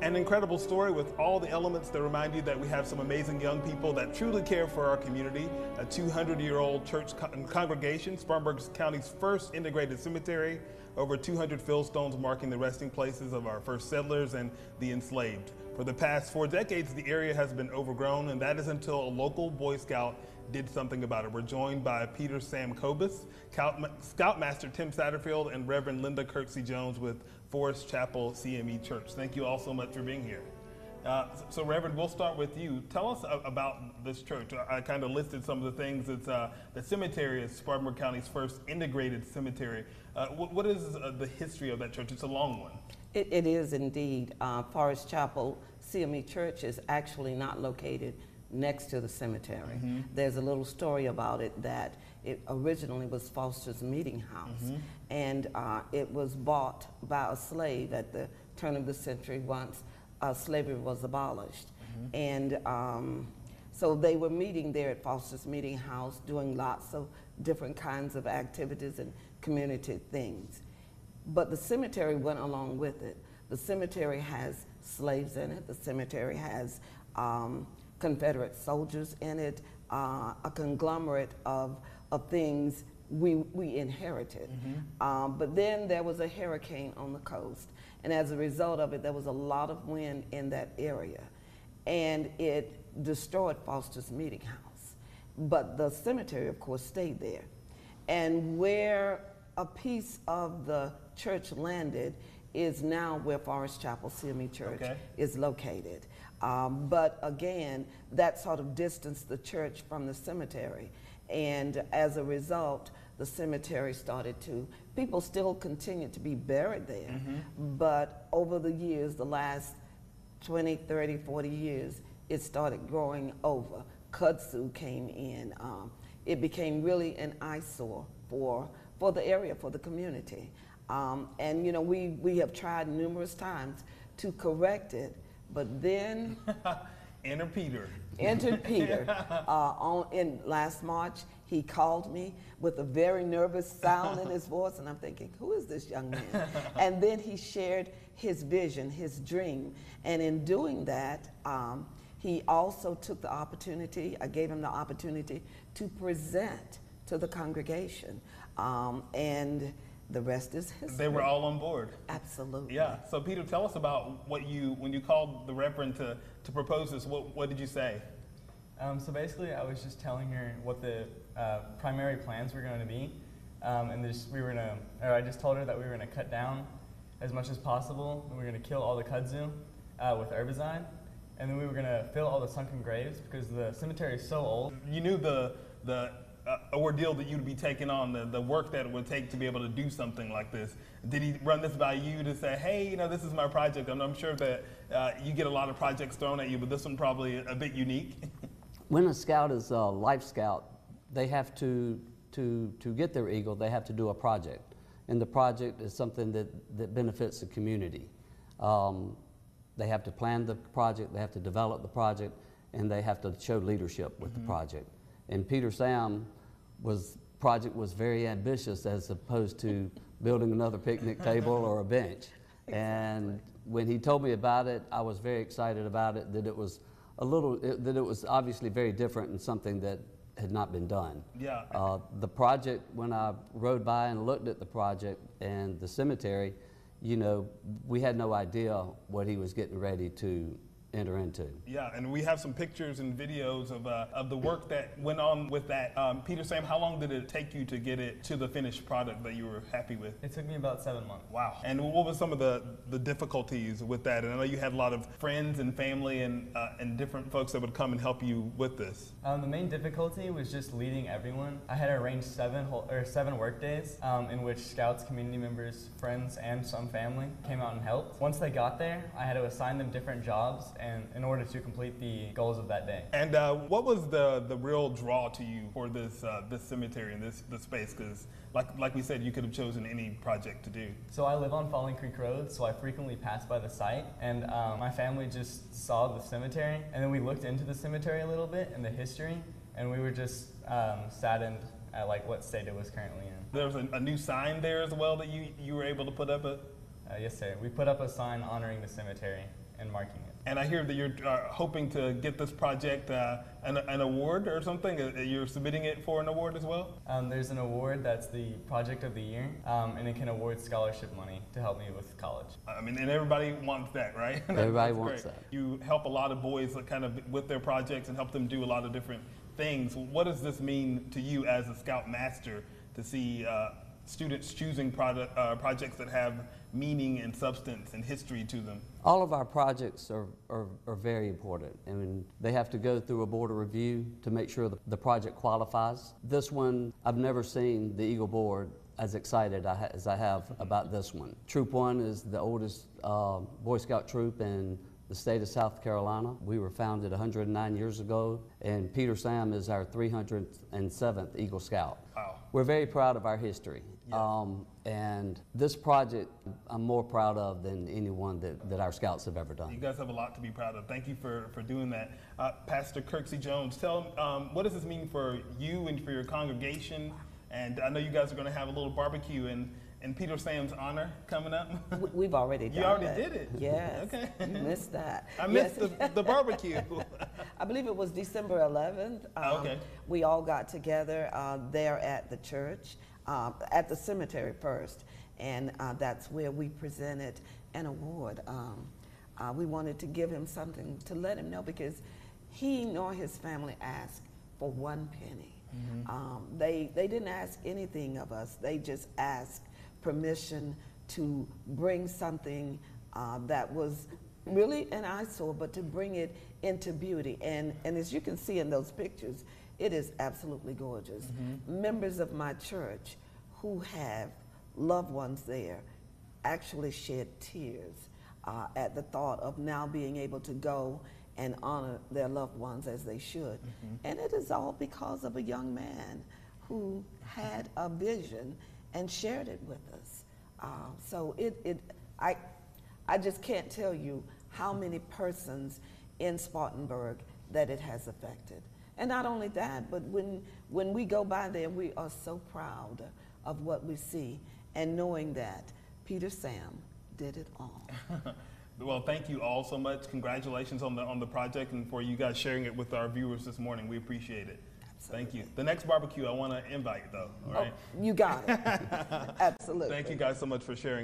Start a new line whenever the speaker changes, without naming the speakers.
An incredible story with all the elements that remind you that we have some amazing young people that truly care for our community. A 200-year-old church congregation, Spartanburg County's first integrated cemetery, over 200 fieldstones marking the resting places of our first settlers and the enslaved. For the past 4 decades, the area has been overgrown, and that is until a local Boy Scout did something about it. We're joined by Peter Sam Kobus, Scoutmaster Tim Satterfield, and Reverend Linda Kirksey Jones with Forest Chapel CME Church. Thank you all so much for being here. So Reverend, we'll start with you. Tell us about this church. I kind of listed some of the things. It's the cemetery is Spartanburg County's first integrated cemetery. What is the history of that church? It's a long one.
It is indeed. Forest Chapel CME Church is actually not located next to the cemetery. Mm-hmm. There's a little story about it that it originally was Foster's Meeting House, mm-hmm. and it was bought by a slave at the turn of the century once slavery was abolished. Mm-hmm. And so they were meeting there at Foster's Meeting House, doing lots of different kinds of activities and community things. But the cemetery went along with it. The cemetery has slaves in it. The cemetery has Confederate soldiers in it, a conglomerate of things we inherited. Mm-hmm. But then there was a hurricane on the coast, and as a result of it, there was a lot of wind in that area, and it destroyed Foster's Meeting House. But the cemetery, of course, stayed there. And where a piece of the church landed is now where Forest Chapel CME Church is located. But again, that sort of distanced the church from the cemetery. And as a result, the cemetery started to, people still continue to be buried there. Mm-hmm. But over the years, the last 20, 30, 40 years, it started growing over. Kudzu came in. It became really an eyesore for the area, for the community. And you know, we have tried numerous times to correct it, but then
entered Peter.
In last March, he called me with a very nervous sound in his voice, and I'm thinking, who is this young man? And then he shared his vision, his dream, and in doing that, he also took the opportunity, I gave him the opportunity to present to the congregation, and the rest is history.
They were all on board.
Absolutely.
Yeah. So Peter, tell us about when you called the Reverend to propose this. What did you say?
So basically, I was just telling her what the primary plans were going to be, and I just told her that we were going to cut down as much as possible, and we were going to kill all the kudzu with herbicide, and then we were going to fill all the sunken graves because the cemetery is so old.
You knew the ordeal that you'd be taking on, the work that it would take to be able to do something like this. Did he run this by you to say, hey, you know, this is my project? I'm sure that you get a lot of projects thrown at you, but this one probably a bit unique.
When a scout is a life scout, they have to get their eagle, they have to do a project. And the project is something that benefits the community. They have to plan the project, they have to develop the project, and they have to show leadership with the project. And Peter Sam project was very ambitious as opposed to building another picnic table or a bench. Exactly. And when he told me about it, I was very excited about it, that it was that it was obviously very different and something that had not been done.
Yeah.
The project, when I rode by and looked at the project and the cemetery, you know, we had no idea what he was getting ready to enter into.
Yeah, and we have some pictures and videos of the work that went on with that. Peter Sam, how long did it take you to get it to the finished product that you were happy with?
It took me about 7 months.
Wow. And what were some of the difficulties with that? And I know you had a lot of friends and family and different folks that would come and help you with this.
The main difficulty was just leading everyone. I had arranged 7 work days in which scouts, community members, friends, and some family came out and helped. Once they got there, I had to assign them different jobs and in order to complete the goals of that day.
And what was the real draw to you for this cemetery and this space? Because like we said, you could have chosen any project to do.
So I live on Falling Creek Road, so I frequently pass by the site, and my family just saw the cemetery, and then we looked into the cemetery a little bit and the history, and we were just saddened at what state it was currently in.
There was a new sign there as well that you were able to put up?
Yes, sir. We put up a sign honoring the cemetery. and marking it.
And I hear that you're hoping to get this project an award or something. You're submitting it for an award as well?
There's an award that's the Project of the Year, and it can award scholarship money to help me with college.
I mean, and everybody wants that, right?
Everybody
That's
wants
great.
that.
You help a lot of boys kind of with their projects and help them do a lot of different things. What does this mean to you as a Scout Master to see students choosing projects that have meaning and substance and history to them?
All of our projects are very important. I mean, they have to go through a board of review to make sure the project qualifies. This one, I've never seen the Eagle Board as excited as I have about this one. Troop 1 is the oldest Boy Scout troop in the state of South Carolina. We were founded 109 years ago, and Peter Sam is our 307th Eagle Scout.
Wow.
We're very proud of our history.
Yes.
And this project I'm more proud of than any one that our Scouts have ever
You
done.
guys have a lot to be proud of. Thank you for doing that. Pastor Kirksey Jones, tell them, what does this mean for you and for your congregation? And I know you guys are going to have a little barbecue in Peter Sam's honor coming up.
We've already done
You already
that.
did it?
Yes.
Okay.
You missed that.
I missed
Yes.
the barbecue.
I believe it was December 11th.
Okay.
We all got together there at the church, at the cemetery first, and that's where we presented an award. We wanted to give him something to let him know, because he nor his family asked for one penny.
Mm-hmm.
They didn't ask anything of us. They just asked permission to bring something that was really an eyesore, but to bring it into beauty. And as you can see in those pictures, it is absolutely gorgeous. Members of my church who have loved ones there actually shed tears at the thought of now being able to go and honor their loved ones as they should. And it is all because of a young man who had a vision and shared it with us. So I just can't tell you how many persons in Spartanburg that it has affected. And not only that, but when we go by there, we are so proud of what we see, and knowing that Peter Sam did it all.
Well, thank you all so much. Congratulations on the project and for you guys sharing it with our viewers this morning. We appreciate it. Thank you. The next barbecue I want to invite, though. All right.
Oh, you got it. Absolutely.
Thank you guys so much for sharing.